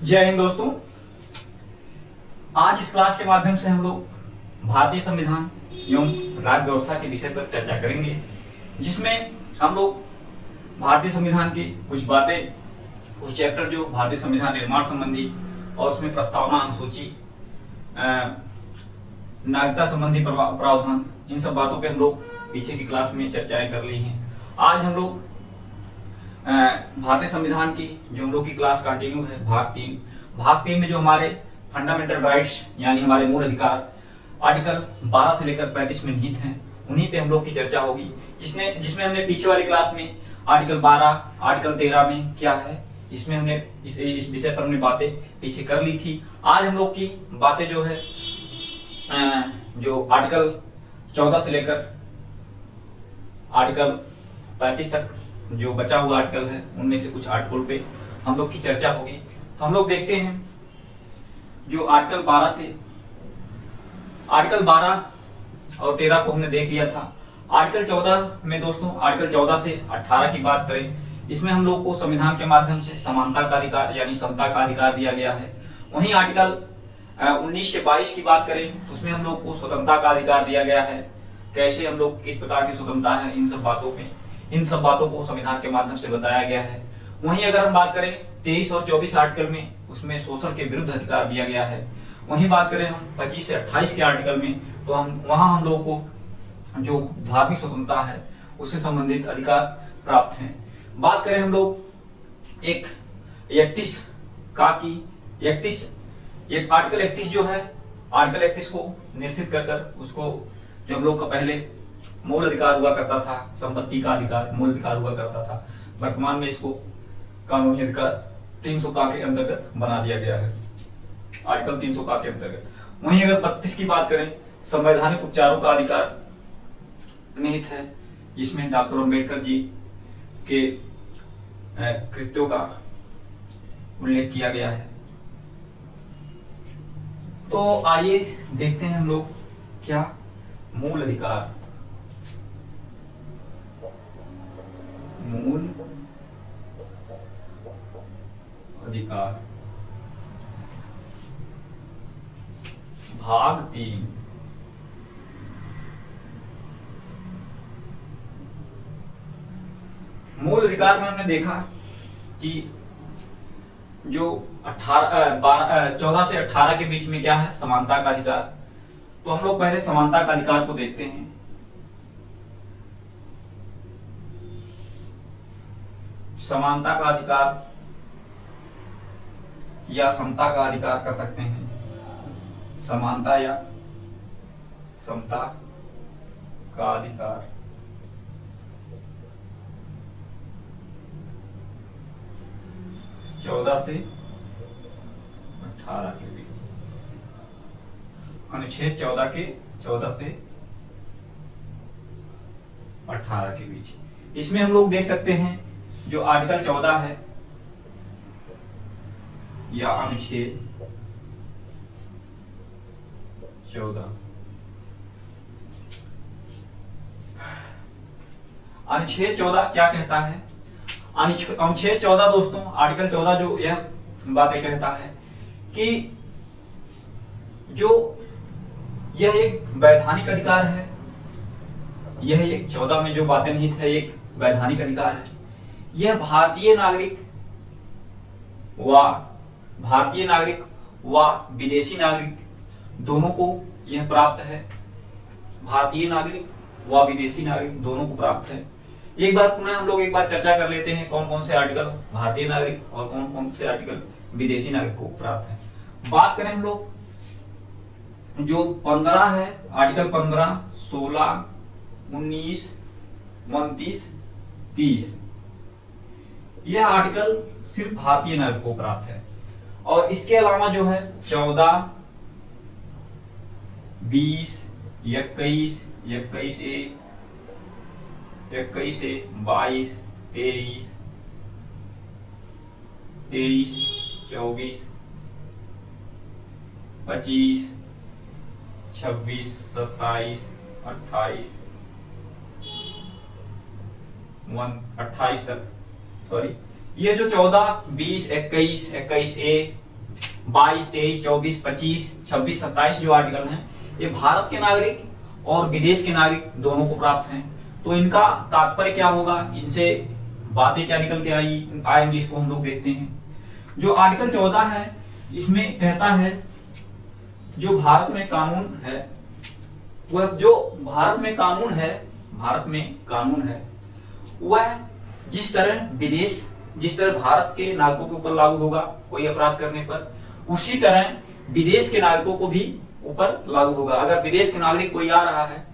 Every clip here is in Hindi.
जय हिंद दोस्तों। आज इस क्लास के माध्यम से हम लोग भारतीय संविधान एवं राज्य व्यवस्था के विषय पर चर्चा करेंगे, जिसमें हम लोग भारतीय संविधान की कुछ बातें, कुछ चैप्टर जो भारतीय संविधान निर्माण संबंधी और उसमें प्रस्तावना अनुसूची, नागरिकता संबंधी प्रावधान, इन सब बातों पे हम लोग पीछे की क्लास में चर्चाएं कर ली हैं। आज हम लोग भारतीय संविधान की जो हम लोग की क्लास कंटिन्यू है, भाग तीन में जो हमारे फंडामेंटल राइट्स यानी हमारे मूल अधिकार आर्टिकल 12 से लेकर 35 में निहित हैं, उन्हीं पे हम लोग की चर्चा होगी, जिसमें हमने पीछे वाली क्लास में आर्टिकल 12, आर्टिकल 13 में क्या है, इसमें हमने इस विषय पर हमने बातें पीछे कर ली थी। आज हम लोग की बातें जो है जो आर्टिकल 14 से लेकर आर्टिकल 35 तक जो बचा हुआ आर्टिकल है, उनमें से कुछ आर्टिकल पे हम लोग की चर्चा होगी। तो हम लोग देखते हैं जो आर्टिकल 12 और 13 को हमने देख लिया था। आर्टिकल 14 में दोस्तों, आर्टिकल 14 से 18 की बात करें, इसमें हम लोग को संविधान के माध्यम से समानता का अधिकार यानी समता का अधिकार दिया गया है। वहीं आर्टिकल 19 से 22 की बात करें तो उसमें हम लोग को स्वतंत्रता का अधिकार दिया गया है। कैसे हम लोग किस प्रकार की स्वतंत्रता है, इन सब बातों को संविधान के माध्यम से बताया गया है। वहीं अगर हम बात करें 23 और 24 आर्टिकल में, उसमें शोषण के विरुद्ध अधिकार दिया गया है। वहीं बात करें हम 25 से 28 के आर्टिकल में, तो वहां हम लोग को जो धार्मिक स्वतंत्रता है उससे संबंधित अधिकार प्राप्त हैं। बात करें हम लोग एक 31 का की 31 आर्टिकल 31 जो है, आर्टिकल 31 को निश्चित कर उसको जो हम लोग का पहले मूल अधिकार हुआ करता था, संपत्ति का अधिकार मूल अधिकार हुआ करता था, वर्तमान में इसको कानूनी अधिकार 300 का के अंतर्गत बना दिया गया है, आर्टिकल 300 का के अंतर्गत। वहीं अगर 32 की बात करें, संवैधानिक उपचारों का अधिकार निहित है, जिसमें डॉक्टर अम्बेडकर जी के कृत्यों का उल्लेख किया गया है। तो आइए देखते हैं हम लोग क्या मूल अधिकार, मूल अधिकार भाग 3। मूल अधिकार में हमने देखा कि जो 14 से 18 के बीच में क्या है, समानता का अधिकार। तो हम लोग पहले समानता का अधिकार को देखते हैं। समानता का अधिकार या समता का अधिकार कर सकते हैं, समानता या समता का अधिकार। चौदह से 18 के बीच, अनुच्छेद 14 से 18 के बीच। इसमें हम लोग देख सकते हैं जो आर्टिकल 14 है या अनुच्छेद 14, अनुच्छेद 14 क्या कहता है? अनुच्छेद 14 दोस्तों, आर्टिकल 14 जो यह बातें कहता है कि जो यह एक वैधानिक अधिकार है, यह एक 14 में जो बातें निहित है एक वैधानिक अधिकार है। यह भारतीय नागरिक व विदेशी नागरिक दोनों को यह प्राप्त है। भारतीय नागरिक व विदेशी नागरिक दोनों को प्राप्त है। एक बार पुनः हम लोग एक बार चर्चा कर लेते हैं कौन कौन से आर्टिकल भारतीय नागरिक और कौन कौन से आर्टिकल विदेशी नागरिक को प्राप्त है। बात करें हम लोग जो 15 है, आर्टिकल 15, 16, 19, 29, 30, यह आर्टिकल सिर्फ भारतीय नागरिक को प्राप्त है। और इसके अलावा जो है 14, 20, 21, 21A, 21A, 22, 23, 24, 25, 26, 27, 28, 28 तक, सॉरी, ये जो 14, 20, 21, 21A, 22, 23, 24, 25, 26, 27 जो आर्टिकल हैं ये भारत के नागरिक और विदेश के नागरिक दोनों को प्राप्त हैं। तो इनका तात्पर्य क्या होगा, इनसे बातें क्या निकल के आएंगी, इसको हम लोग देखते हैं। जो आर्टिकल 14 है इसमें कहता है जो भारत में कानून है, वह जो भारत में कानून है वह जिस तरह भारत के नागरिकों के ऊपर लागू होगा कोई अपराध करने पर, उसी तरह विदेश के नागरिकों को भी ऊपर लागू होगा। अगर विदेश के नागरिक कोई आ रहा है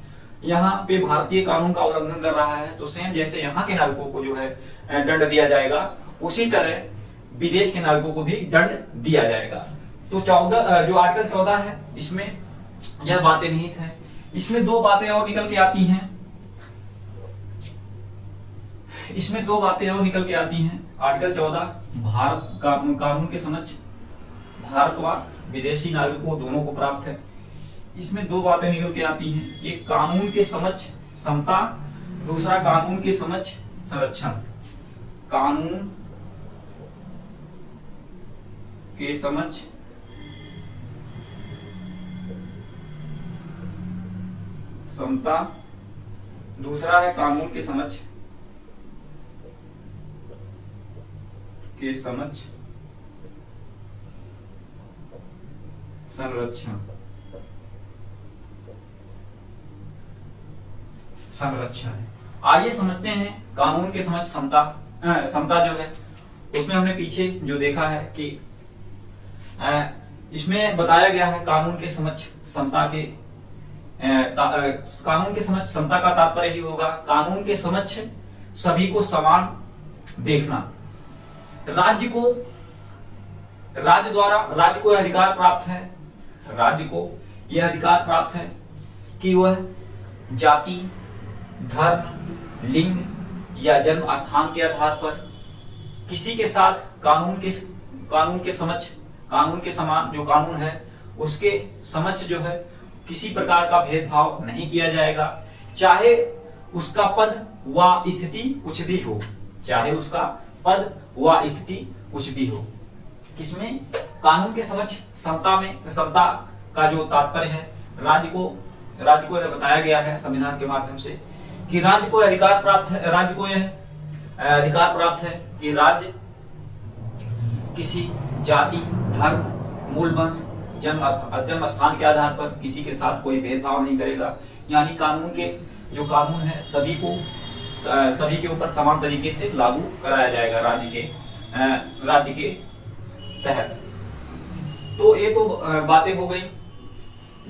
यहाँ पे भारतीय कानून का उल्लंघन कर रहा है तो सेम जैसे यहाँ के नागरिकों को जो है दंड दिया जाएगा, उसी तरह विदेश के नागरिकों को भी दंड दिया जाएगा। तो जो आर्टिकल 14 है इसमें यह बातें निहित हैं। इसमें दो बातें और निकल के आती हैं। आर्टिकल 14 भारत कानून के समक्ष भारत व विदेशी नागरिकों दोनों को प्राप्त है। इसमें दो बातें निकल के आती हैं, एक कानून के समक्ष समता, दूसरा कानून के समक्ष संरक्षण। कानून के समक्ष समता, दूसरा है कानून के समक्ष संरक्षण। आइए समझते हैं कानून के समक्ष समता जो है उसमें हमने पीछे जो देखा है कि इसमें बताया गया है कानून के समक्ष समता का तात्पर्य ही होगा कानून के समक्ष सभी को समान देखना। राज्य को यह अधिकार प्राप्त है कि वह जाति, धर्म, लिंग या जन्म स्थान के आधार पर किसी के साथ कानून के समान जो कानून है उसके समक्ष जो है किसी प्रकार का भेदभाव नहीं किया जाएगा, चाहे उसका पद व स्थिति कुछ भी हो। किसमें? कानून के समक्ष समता का जो तात्पर्य है राज्य को बताया गया है संविधान के माध्यम से कि राज्य को यह अधिकार प्राप्त है कि राज्य किसी जाति, धर्म, मूल वंश, जन्म स्थान के आधार पर किसी के साथ कोई भेदभाव नहीं करेगा। यानी कानून है सभी के ऊपर समान तरीके से लागू कराया जाएगा राज्य के तहत। तो ये तो बातें हो गई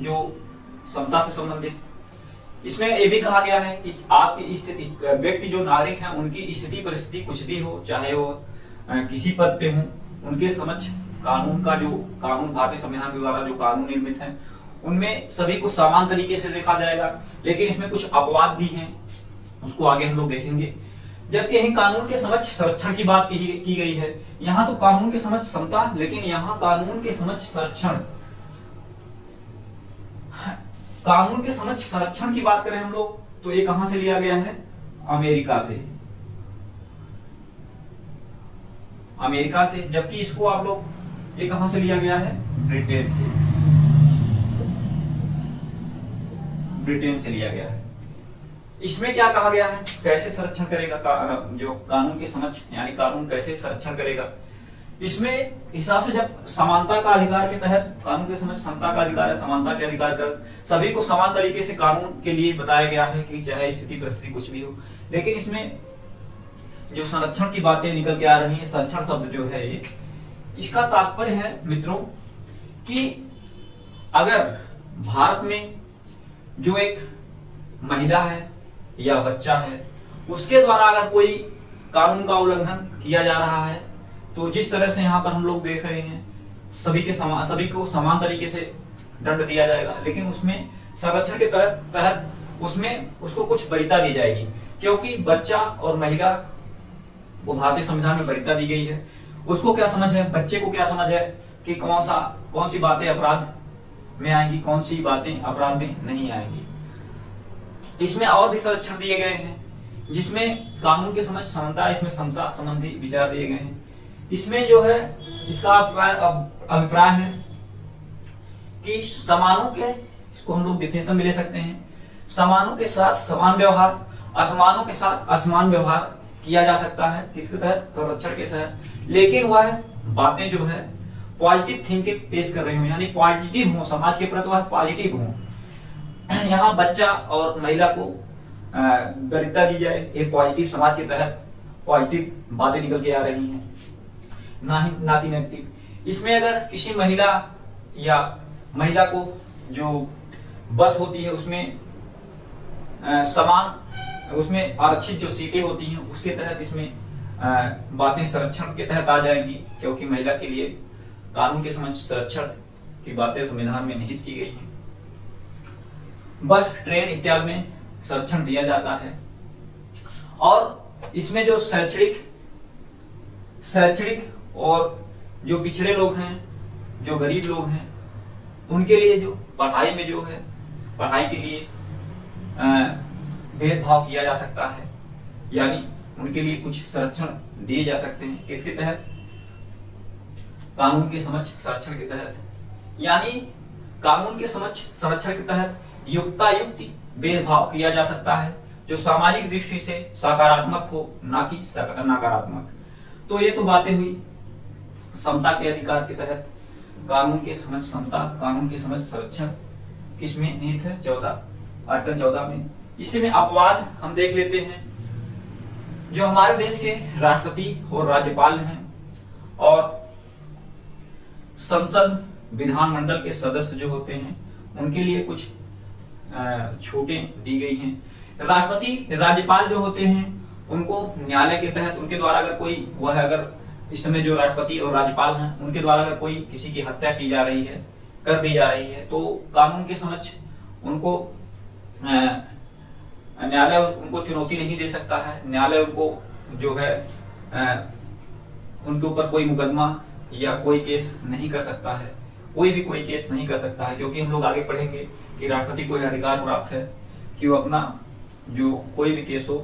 जो समता से संबंधित। इसमें ये भी कहा गया है कि आपकी स्थिति, व्यक्ति जो नागरिक हैं उनकी स्थिति परिस्थिति कुछ भी हो, चाहे वो किसी पद पे हो, उनके समक्ष कानून भारतीय संविधान के द्वारा जो कानून निर्मित है उनमें सभी को समान तरीके से देखा जाएगा। लेकिन इसमें कुछ अपवाद भी हैं, उसको आगे हम लोग देखेंगे। जबकि यही कानून के समक्ष संरक्षण की बात की गई है। यहाँ तो कानून के समक्ष समता, लेकिन यहाँ कानून के समक्ष संरक्षण। कानून के समक्ष संरक्षण की बात करें हम लोग तो ये कहां से लिया गया है? अमेरिका से। जबकि इसको आप लोग ये कहां से लिया गया है? ब्रिटेन से लिया गया है। इसमें क्या कहा गया है, कैसे संरक्षण करेगा जो कानून के समक्ष, यानी कानून कैसे संरक्षण करेगा। इसमें हिसाब से जब समानता का अधिकार के तहत कानून के समक्ष समता का अधिकार है, समानता के अधिकार कर सभी को समान तरीके से कानून के लिए बताया गया है कि चाहे स्थिति परिस्थिति कुछ भी हो। लेकिन इसमें जो संरक्षण की बातें निकल के आ रही है, संरक्षण शब्द जो है ये, इसका तात्पर्य है मित्रों कि अगर भारत में जो एक महिला है या बच्चा है उसके द्वारा अगर कोई कानून का उल्लंघन किया जा रहा है तो जिस तरह से यहाँ पर हम लोग देख रहे हैं सभी को समान तरीके से दंड दिया जाएगा। लेकिन उसमें संरक्षण के तहत उसमें उसको कुछ वरीयता दी जाएगी, क्योंकि बच्चा और महिला को भारतीय संविधान में वरीयता दी गई है। उसको क्या समझ है, बच्चे को क्या समझ है कि कौन सी बातें अपराध में आएंगी, कौन सी बातें अपराध में नहीं आएंगी। इसमें और भी संरक्षण दिए गए हैं जिसमें कानून के समक्ष समानता, इसमें समता संबंधी विचार दिए गए हैं। इसमें जो है इसका अभिप्राय है कि समानों के, इसको हम लोग डिफिनेशन भी ले सकते हैं, समानों के साथ समान व्यवहार, असमानों के साथ असमान व्यवहार किया जा सकता है किसके तहत, संरक्षण के तहत। लेकिन वह बातें जो है पॉजिटिव थिंकिंग पेश कर रही हूँ, यानी पॉजिटिव हो, समाज के प्रति वह पॉजिटिव हो। यहाँ बच्चा और महिला को गरिता दी जाए, ये पॉजिटिव समाज के तहत पॉजिटिव बातें निकल के आ रही हैं, ना कि नेगेटिव। इसमें अगर किसी महिला या महिला को जो बस होती है उसमें समान, उसमें आरक्षित जो सीटें होती हैं उसके तहत इसमें बातें संरक्षण के तहत आ जाएंगी, क्योंकि महिला के लिए कानून के समक्ष संरक्षण की बातें संविधान में निहित की गई हैं। बस, ट्रेन इत्यादि में संरक्षण दिया जाता है। और इसमें जो शैक्षणिक और जो पिछड़े लोग हैं, जो गरीब लोग हैं, उनके लिए जो पढ़ाई में जो है, पढ़ाई के लिए भेदभाव किया जा सकता है, यानी उनके लिए कुछ संरक्षण दिए जा सकते हैं। किसके तहत, कानून के समक्ष संरक्षण के तहत, यानी कानून के समक्ष संरक्षण के तहत युक्तायुक्त भेदभाव किया जा सकता है जो सामाजिक दृष्टि से सकारात्मक हो, ना कि नकारात्मक। तो ये तो बातें हुई समता के अधिकार के तहत, कानून के समक्ष समता, कानून के समक्ष संरक्षण किसमें निहित है, 14 आर्टिकल 14 में। इसी में अपवाद हम देख लेते हैं। जो हमारे देश के राष्ट्रपति और राज्यपाल हैं और संसद विधानमंडल के सदस्य जो होते हैं उनके लिए कुछ छूटें दी गई हैं। राष्ट्रपति राज्यपाल जो होते हैं उनको न्यायालय के तहत, उनके द्वारा अगर कोई, वह अगर इस समय जो राष्ट्रपति और राज्यपाल हैं उनके द्वारा अगर कोई किसी की हत्या की जा रही है, कर दी जा रही है, तो कानून के समक्ष उनको न्यायालय उनको चुनौती नहीं दे सकता है। न्यायालय उनको जो है उनके ऊपर कोई मुकदमा या कोई केस नहीं कर सकता है, कोई भी कोई केस नहीं कर सकता है, क्योंकि हम लोग आगे पढ़ेंगे कि राष्ट्रपति को यह अधिकार प्राप्त है कि वो अपना जो कोई भी केस हो,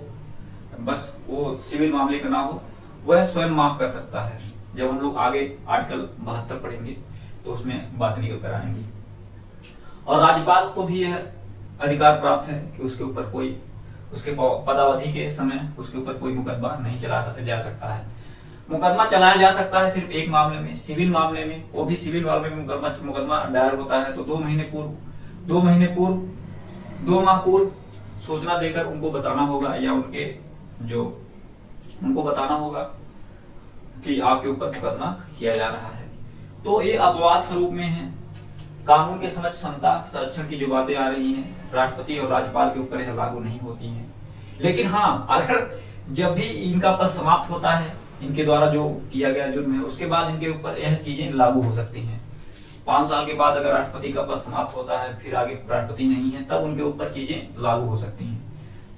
बस वो सिविल मामले का ना हो, वह स्वयं माफ कर सकता है। जब हम लोग आगे आर्टिकल 72 पढ़ेंगे तो उसमें बात निकल कर आएंगी। और राज्यपाल को भी यह अधिकार प्राप्त है कि उसके ऊपर कोई, उसके पदावधि के समय उसके ऊपर कोई मुकदमा नहीं चलाया जा सकता है। मुकदमा चलाया जा सकता है सिर्फ एक मामले में, सिविल मामले में, वो भी सिविल मामले में मुकदमा दायर होता है तो 2 माह पूर्व सूचना देकर उनको बताना होगा, या उनको बताना होगा कि आपके ऊपर मुकदमा किया जा रहा है। तो ये अपवाद स्वरूप में है। कानून के समक्ष समता संरक्षण की जो बातें आ रही हैं, राष्ट्रपति और राज्यपाल के ऊपर यह लागू नहीं होती हैं। लेकिन हाँ, अगर जब भी इनका पद समाप्त होता है, इनके द्वारा जो किया गया जुर्म है, उसके बाद इनके ऊपर यह चीजें लागू हो सकती हैं। 5 साल के बाद अगर राष्ट्रपति का पद समाप्त होता है, फिर आगे राष्ट्रपति नहीं है, तब उनके ऊपर चीजें लागू हो सकती हैं।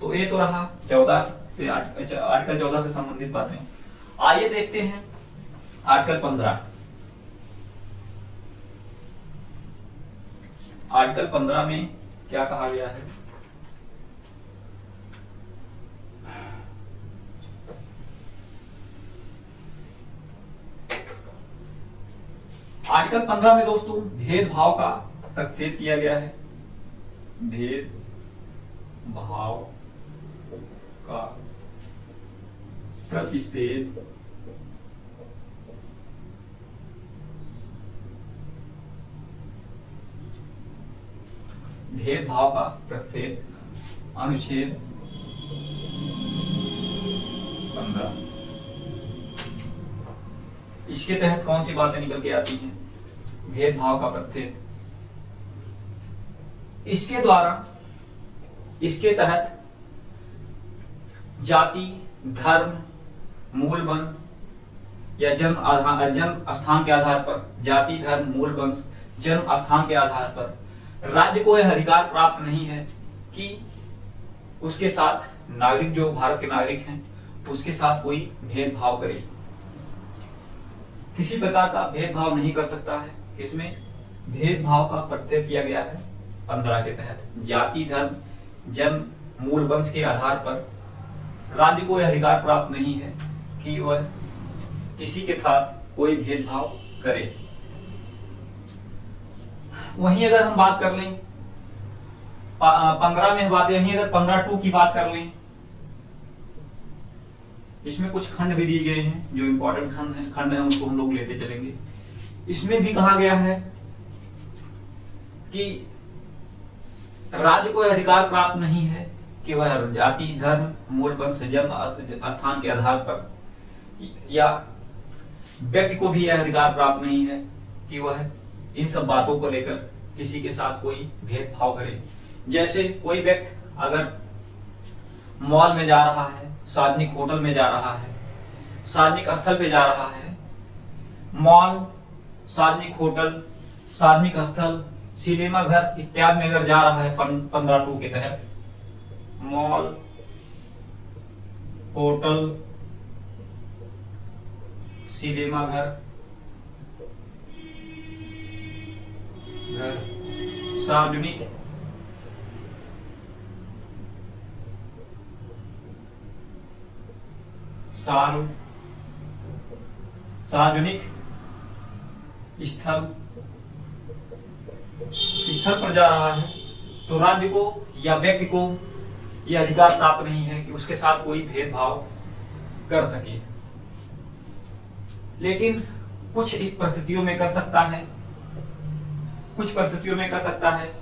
तो ये तो रहा 14 से आर्टिकल 14 से संबंधित बातें। आइए देखते हैं आर्टिकल 15। आर्टिकल 15 में क्या कहा गया है। आर्टिकल 15 में दोस्तों भेदभाव का प्रतिषेध किया गया है। भेदभाव का प्रतिषेध अनुच्छेद 15। इसके तहत कौन सी बातें निकल के आती हैं, भेदभाव का प्रतिषेध। इसके द्वारा, इसके तहत जाति, धर्म, मूल वंश या जन्म स्थान के आधार पर, जाति, धर्म, मूल वंश, जन्म स्थान के आधार पर राज्य को यह अधिकार प्राप्त नहीं है कि उसके साथ नागरिक, जो भारत के नागरिक हैं, उसके साथ कोई भेदभाव करे। किसी प्रकार का भेदभाव नहीं कर सकता है। इसमें भेदभाव का प्रतिषेध किया गया है 15 के तहत। जाति, धर्म, जन्म, मूल वंश के आधार पर राज्य को यह अधिकार प्राप्त नहीं है कि वह किसी के साथ कोई भेदभाव करे। वहीं अगर हम बात कर लें 15 में बात, यहीं अगर 15(2) की बात कर लें, इसमें कुछ खंड भी दिए गए हैं जो इंपॉर्टेंट खंड है उनको हम लोग लेते चलेंगे। इसमें भी कहा गया है कि राज्य को अधिकार प्राप्त नहीं है कि वह जाति, धर्म, मूल वंश, जन्म स्थान के आधार पर, या व्यक्ति को भी यह अधिकार प्राप्त नहीं है कि वह इन सब बातों को लेकर किसी के साथ कोई भेदभाव करे। जैसे कोई व्यक्ति अगर मॉल में जा रहा है, सार्वजनिक होटल में जा रहा है, सार्वजनिक स्थल पे जा रहा है, मॉल, सार्वजनिक होटल, सार्वजनिक स्थल, सिनेमा घर इत्यादि में अगर जा रहा है 15(2) के तहत, मॉल, होटल, सिनेमा घर, सार्वजनिक सार्वजनिक स्थल पर जा रहा है, तो राज्य को या व्यक्ति को यह अधिकार प्राप्त नहीं है कि उसके साथ कोई भेदभाव कर सके। लेकिन कुछ परिस्थितियों में कर सकता है, कुछ परिस्थितियों में कर सकता है।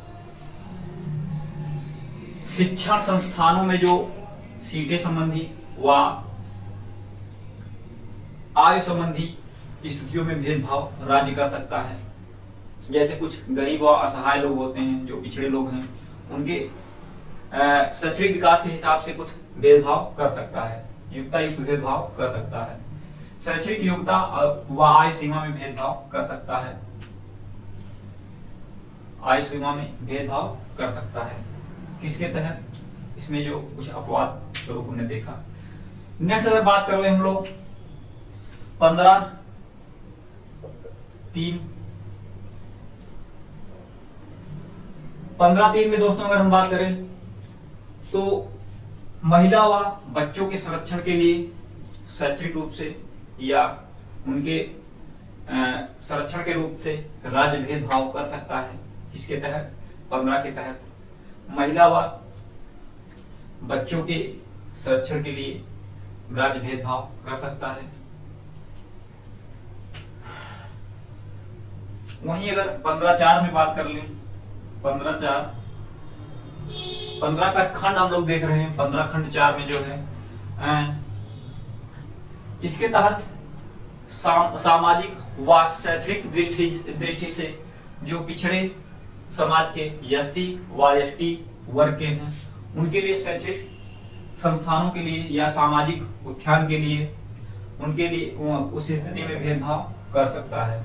शिक्षण संस्थानों में जो सीटें संबंधी व आय संबंधी स्थितियों में भेदभाव राज्य कर सकता है। जैसे कुछ गरीब व असहाय लोग होते हैं, जो पिछड़े लोग हैं, उनके शैक्षणिक विकास के हिसाब से कुछ भेदभाव कर सकता है, योग्यता युक्त भेदभाव कर सकता है। शैक्षणिक योग्यता व आय सीमा में भेदभाव कर सकता है, आय सीमा में भेदभाव कर सकता है। किसके तहत? इसमें जो कुछ अपवाद स्वरूप हमने देखा। नेक्स्ट अगर बात कर ले हम लोग 15(3) में दोस्तों अगर हम बात करें तो महिला व बच्चों के संरक्षण के लिए शैक्षणिक रूप से या उनके संरक्षण के रूप से राज्य भेदभाव कर सकता है। किसके तहत? 15 के तहत महिला व बच्चों के संरक्षण के लिए राज्य भेदभाव कर सकता है। वहीं अगर 15(4) में बात कर लें, 15 का खंड हम लोग देख रहे हैं, 15 खंड 4 में जो है इसके तहत सामाजिक व शैक्षणिक दृष्टि से जो पिछड़े समाज के एससी व एसटी वर्ग के हैं, उनके लिए शैक्षणिक संस्थानों के लिए या सामाजिक उत्थान के लिए उनके लिए उस स्थिति में भेदभाव कर सकता है।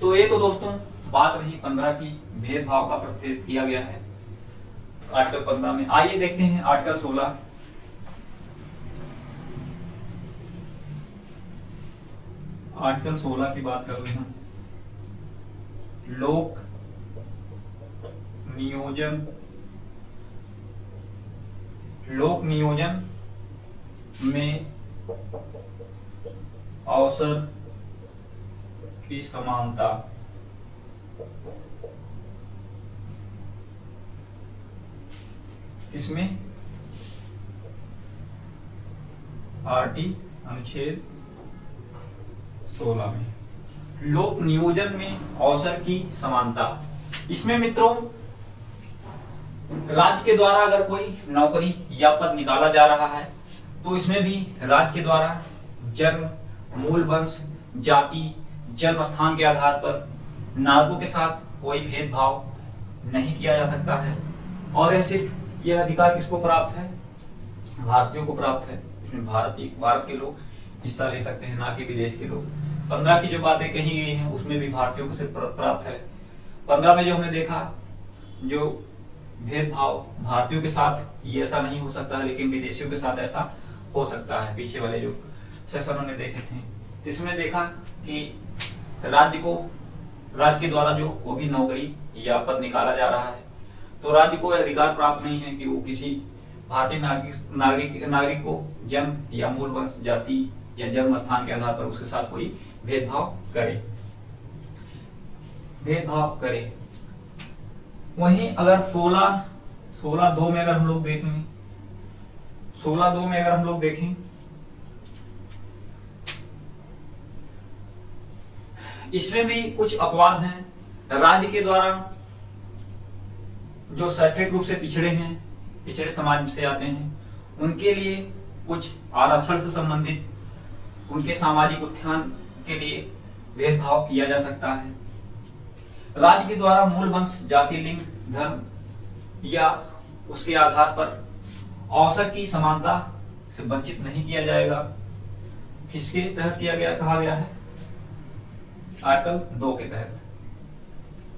तो ये तो दोस्तों बात रही 15 की, भेदभाव का प्रतिषेध किया गया है आर्टिकल 15 में। आइए देखते हैं आर्टिकल 16। आर्टिकल 16 की बात कर रहे हैं। लोक नियोजन में अवसर की समानता। इसमें आरटी अनुच्छेद 16 में लोक नियोजन में अवसर की समानता। इसमें मित्रों राज्य के द्वारा अगर कोई नौकरी या पद निकाला जा रहा है तो इसमें भी राज्य के द्वारा जन्म, मूल वंश, जाति, जन्म स्थान के आधार पर नागरिकों के साथ कोई भेदभाव नहीं किया जा सकता है। और सिर्फ यह अधिकार किसको प्राप्त है? भारतीयों को प्राप्त है। इसमें भारत के लोग हिस्सा ले सकते हैं, ना कि विदेश के लोग। 15 की जो बातें कही गई हैं उसमें भी भारतीयों को सिर्फ प्राप्त है। 15 में जो हमने देखा जो भेदभाव भारतीयों के साथ ये ऐसा नहीं हो सकता है, लेकिन विदेशियों के साथ ऐसा हो सकता है। पीछे वाले जो सेशन हमने देखे थे इसमें देखा कि राज्य के द्वारा जो वो भी नौकरी या पद निकाला जा रहा है तो राज्य को अधिकार प्राप्त नहीं है कि वो किसी भारतीय नागरिक को जन्म या मूल वंश, जाति या जन्म स्थान के आधार पर उसके साथ कोई भेदभाव करे। वहीं अगर 16(2) में अगर हम लोग देखें, 16(2) में अगर हम लोग देखें, इसमें भी कुछ अपवाद हैं। राज्य के द्वारा जो शैक्षिक रूप से पिछड़े हैं, पिछड़े समाज से आते हैं, उनके लिए कुछ आरक्षण से संबंधित उनके सामाजिक उत्थान के लिए भेदभाव किया जा सकता है। राज्य के द्वारा मूल वंश, जाति, लिंग, धर्म या उसके आधार पर अवसर की समानता से वंचित नहीं किया जाएगा। किसके तहत कहा गया है? आर्टिकल 2 के तहत।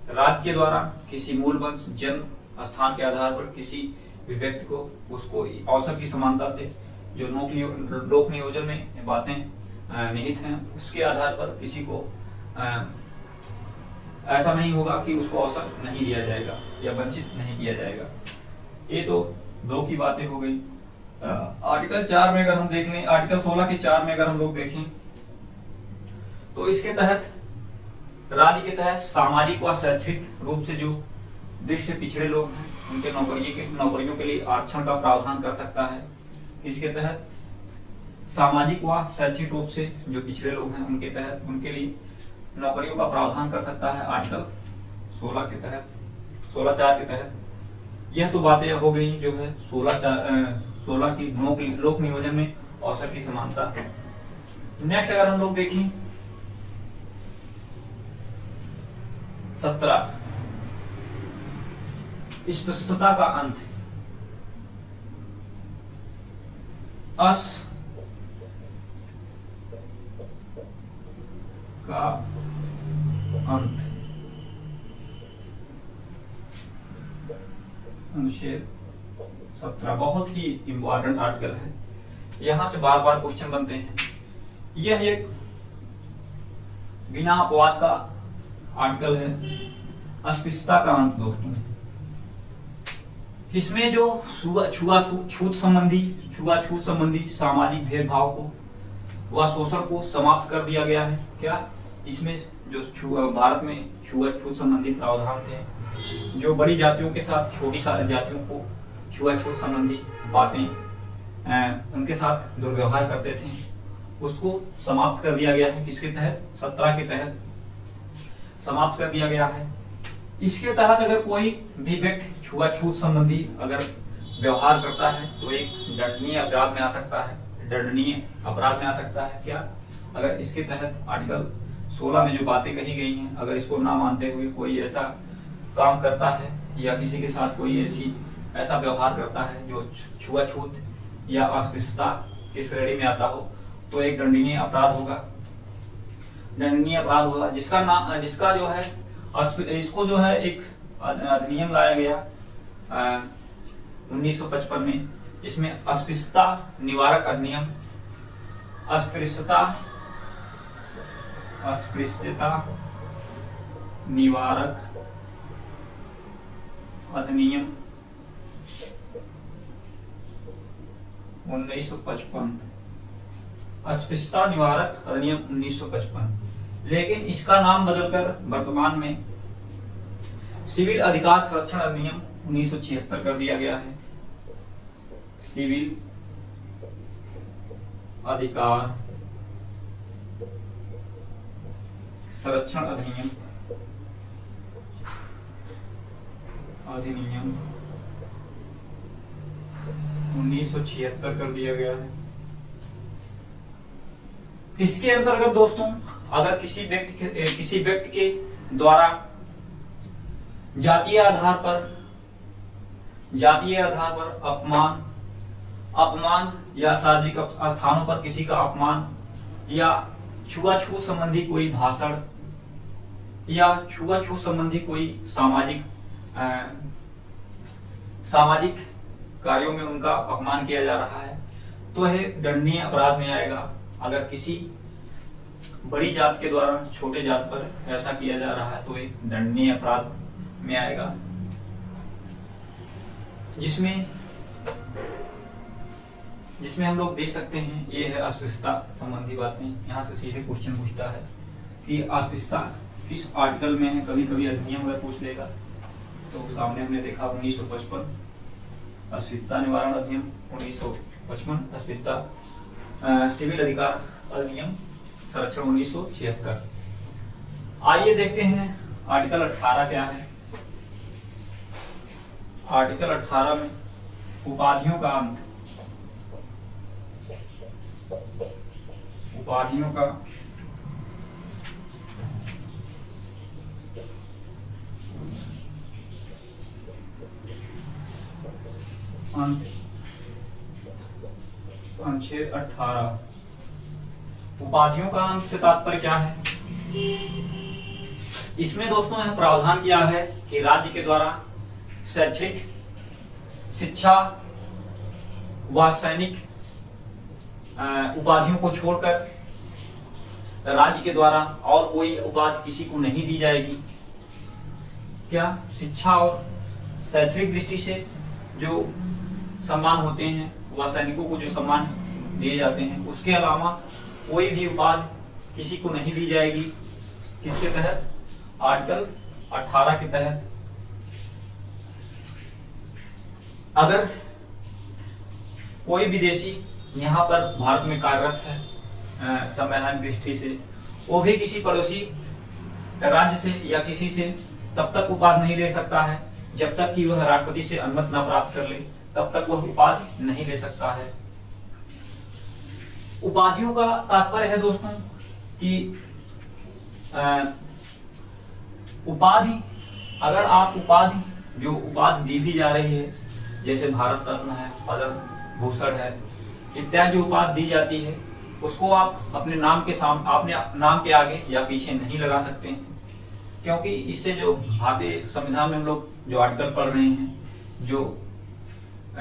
राज्य के द्वारा किसी मूल वंश, जन्म स्थान के आधार पर किसी भी व्यक्ति को उसको अवसर की समानता से जो लोक नियोजन में बातें निहित हैं, उसके आधार पर किसी को ऐसा नहीं होगा कि उसको अवसर नहीं दिया जाएगा या वंचित नहीं किया जाएगा। ये तो 2 की बातें हो गई। आर्टिकल 4 में अगर हम देख लें, आर्टिकल 16 के 4 में अगर हम लोग देखें तो इसके तहत राज्य के तहत सामाजिक व शैक्षिक रूप से जो दृष्टि पिछड़े लोग हैं, उनके नौकरियों के लिए आरक्षण का प्रावधान कर सकता है। इसके तहत सामाजिक व शैक्षिक रूप से जो पिछड़े लोग हैं, उनके तहत उनके लिए नौकरियों का प्रावधान कर सकता है आर्टिकल 16 के तहत, 16(4) के तहत। यह तो बातें हो गई जो है 16 की लोक नियोजन में अवसर की समानता। नेक्स्ट अगर हम लोग देखें 17, स्पृश्यता का अंत। का अंत, अनुच्छेद 17 बहुत ही इंपॉर्टेंट आर्टिकल है। यहां से बार बार क्वेश्चन बनते हैं। यह एक बिना अपवाद का आर्टिकल है, अस्पृश्यता का अंत दोस्तों। इसमें जो छूआछूत संबंधी सामाजिक भेदभाव को व शोषण को समाप्त कर दिया गया है। क्या इसमें जो भारत में छूआछूत संबंधी प्रावधान थे, जो बड़ी जातियों के साथ छोटी जातियों को छूआछूत संबंधी बातें उनके साथ दुर्व्यवहार करते थे, उसको समाप्त कर दिया गया है। किसके तहत? 17 के तहत समाप्त कर दिया गया है। इसके तहत अगर कोई भी व्यक्ति छुआछूत संबंधी अगर व्यवहार करता है तो एक दंडनीय अपराध में आ सकता है, क्या अगर इसके तहत आर्टिकल 16 में जो बातें कही गई हैं, अगर इसको ना मानते हुए कोई ऐसा काम करता है या किसी के साथ कोई ऐसा व्यवहार करता है जो छुआछूत या अस्पृश्यता की श्रेणी में आता हो, तो एक दंडनीय अपराध होगा, जिसका जो है इसको जो है एक अधिनियम लाया गया 1955 में, जिसमें अस्पृश्यता निवारक अधिनियम, अस्पृश्यता निवारक अधिनियम 1955, अस्पृश्यता निवारक अधिनियम 1955। लेकिन इसका नाम बदलकर वर्तमान में सिविल अधिकार संरक्षण अधिनियम 1976 कर दिया गया है। सिविल अधिकार संरक्षण अधिनियम 1976 कर दिया गया है। इसके अंतर्गत दोस्तों, अगर किसी व्यक्ति के द्वारा जातीय आधार पर अपमान या सार्वजनिक स्थानों पर किसी का अपमान या छुआछूत संबंधी कोई भाषण या छुआछूत संबंधी कोई सामाजिक कार्यों में उनका अपमान किया जा रहा है, तो यह दंडनीय अपराध में आएगा। अगर किसी बड़ी जात के द्वारा छोटे जात पर ऐसा किया जा रहा है तो एक दंडनीय अपराध में आएगा, जिसमें जिसमें हम लोग देख सकते हैं ये है अस्पृश्यता संबंधी बातें। यहाँ से सीधे क्वेश्चन पूछता है कि अस्पृश्यता किस आर्टिकल में है, कभी कभी अधिनियम अगर पूछ लेगा। तो सामने हमने देखा 1955 अस्पृश्यता निवारण अधिनियम 1955, अस्पृश्यता सिविल अधिकार अधिनियम संरक्षण 1976। आइए देखते हैं आर्टिकल 18 क्या है। आर्टिकल 18 में उपाधियों का अंत, उपाधियों का अंत, अनुच्छेद 18। उपाधियों का अंत से तात्पर्य क्या है? इसमें दोस्तों यह प्रावधान किया है कि राज्य के द्वारा शैक्षिक, शिक्षा व सैनिक उपाधियों को छोड़कर राज्य के द्वारा और कोई उपाधि किसी को नहीं दी जाएगी। क्या? शिक्षा और शैक्षणिक दृष्टि से जो सम्मान होते हैं वह सैनिकों को जो सम्मान दिए जाते हैं, उसके अलावा कोई भी उपाधि किसी को नहीं दी जाएगी। किसके तहत? आर्टिकल 18 के तहत। अगर कोई विदेशी यहाँ पर भारत में कार्यरत है संवैधानिक दृष्टि से, वो भी किसी पड़ोसी राज्य से या किसी से तब तक उपाधि नहीं ले सकता है जब तक कि वह राष्ट्रपति से अनुमति न प्राप्त कर ले, तब तक वह उपाधि नहीं ले सकता है। उपाधियों का तात्पर्य है दोस्तों कि उपाधि, अगर आप उपाधि जो उपाधि दी भी जा रही है, जैसे भारत रत्न है, पद्म भूषण है इत्यादि जो उपाधि दी जाती है, उसको आप अपने नाम के सामने, अपने नाम के आगे या पीछे नहीं लगा सकते हैं, क्योंकि इससे जो भारतीय संविधान में हम लोग जो आर्टिकल पढ़ रहे हैं, जो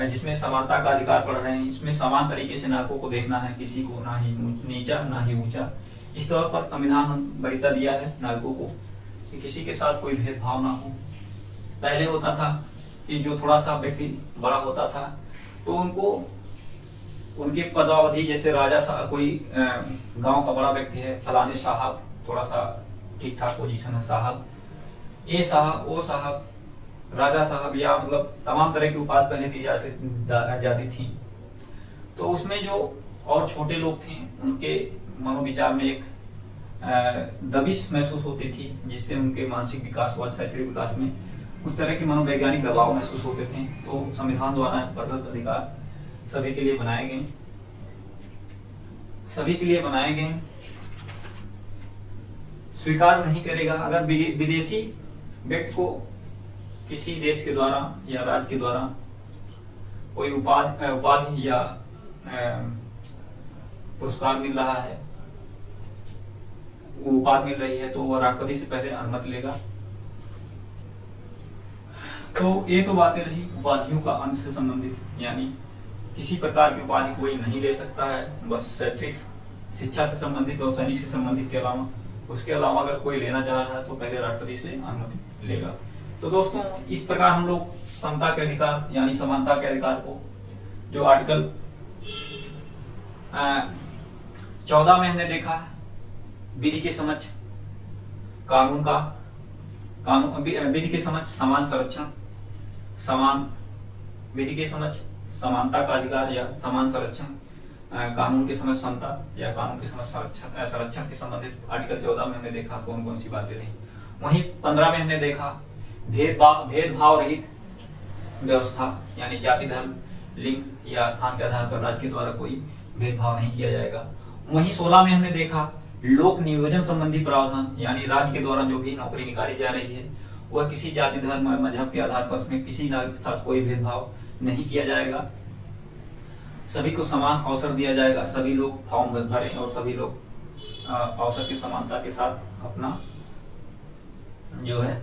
जिसमें समानता का अधिकार पढ़ रहे हैं, इसमें समान तरीके से नागरिकों को देखना है, किसी को ना ही नीचा ना ही ऊंचा। इस तौर पर संविधान वरीयता दिया है नागरिकों को कि किसी के साथ कोई भेदभाव ना हो। पहले होता था कि जो थोड़ा सा व्यक्ति बड़ा होता था तो उनको उनके पदावधि, जैसे राजा साहब, कोई गांव का बड़ा व्यक्ति है, फलाने साहब, थोड़ा सा ठीक ठाक पोजीशन है साहब, ये साहब, वो साहब, राजा साहब, या मतलब तमाम तरह की उपाधि पहले दी जाती थी। तो उसमें जो और छोटे लोग थे उनके मनोविचार में एक दबिश महसूस होती थी, जिससे उनके मानसिक विकास व शैक्षणिक विकास में उस तरह के मनोवैज्ञानिक दबाव महसूस होते थे। तो संविधान द्वारा प्रदत्त अधिकार सभी के लिए बनाए गए, सभी के लिए बनाए गए। स्वीकार नहीं करेगा अगर विदेशी व्यक्ति को किसी देश के द्वारा या राज्य के द्वारा कोई उपाधि या पुरस्कार मिल रहा है, वो उपाधि मिल रही है, तो वह राष्ट्रपति से पहले अनुमति लेगा। तो ये तो बातें रही उपाधियों का अंत से संबंधित, यानी किसी प्रकार की उपाधि कोई नहीं ले सकता है, बस शैक्षिक शिक्षा से संबंधित और सैनिक से संबंधित के अलावा। उसके अलावा अगर कोई लेना चाह रहा है तो पहले राष्ट्रपति से अनुमति लेगा। तो दोस्तों, इस प्रकार हम लोग समता के अधिकार यानी समानता के अधिकार को जो आर्टिकल 14 में हमने देखा, विधि के समक्ष विधि के समक्ष समान संरक्षण, समान विधि के समक्ष समानता का अधिकार या समान संरक्षण, कानून के समक्ष समता या कानून के समक्ष संरक्षण के संबंधित आर्टिकल 14 में हमने देखा कौन कौन सी बातें रही। वहीं 15 में हमने देखा भेदभाव रहित व्यवस्था, यानी जाति, धर्म, लिंग या स्थान के आधार पर राज्य के द्वारा कोई भेदभाव नहीं किया जाएगा। वहीं 16 में हमने देखा लोक नियोजन संबंधी प्रावधान, यानी राज्य के द्वारा जो भी नौकरी निकाली जा रही है वह किसी जाति, धर्म और मजहब के आधार पर उसमें किसी नागरिक के साथ कोई भेदभाव नहीं किया जाएगा, सभी को समान अवसर दिया जाएगा, सभी लोग फॉर्म भरें और सभी लोग अवसर की समानता के साथ अपना जो है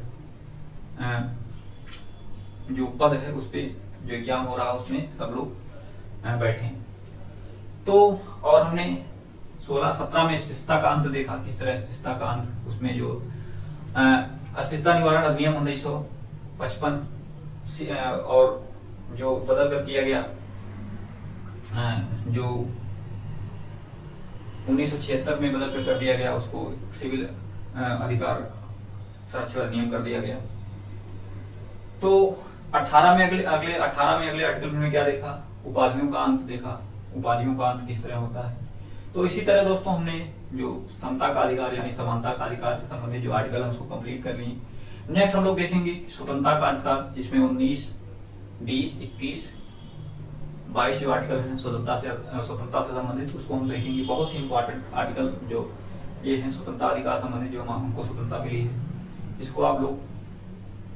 जो पद है उस पे जो एग्जाम हो रहा है उसमें सब लोग बैठे। तो और हमने 16-17 में अस्पृश्यता का अंत देखा, किस तरह अस्पृश्यता का अंत, उसमें जो अस्पृश्यता निवारण अधिनियम 1955 और जो बदल कर किया गया जो 1976 में बदल कर दिया गया, उसको सिविल अधिकार संरक्षण अधिनियम कर दिया गया। तो 18 में अगले 18 आर्टिकल में क्या देखा, उपाधियों का अंत देखा, उपाधियों का अंत किस तरह होता है। तो इसी तरह दोस्तों हमने जो समता का अधिकार यानी समानता का अधिकार से संबंधित जो आर्टिकल है उसको कंप्लीट कर लिए। नेक्स्ट हम लोग देखेंगे स्वतंत्रता का अधिकार, जिसमें 19, 20, 21, 22 जो आर्टिकल है स्वतंत्रता से संबंधित, उसको हम देखेंगे। बहुत ही इंपॉर्टेंट आर्टिकल जो ये है स्वतंत्रता अधिकार संबंधित, जो हमको स्वतंत्रता मिली है, इसको आप लोग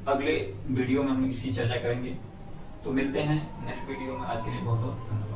अगले वीडियो में हम इसकी चर्चा करेंगे। तो मिलते हैं नेक्स्ट वीडियो में। आज के लिए बहुत बहुत धन्यवाद।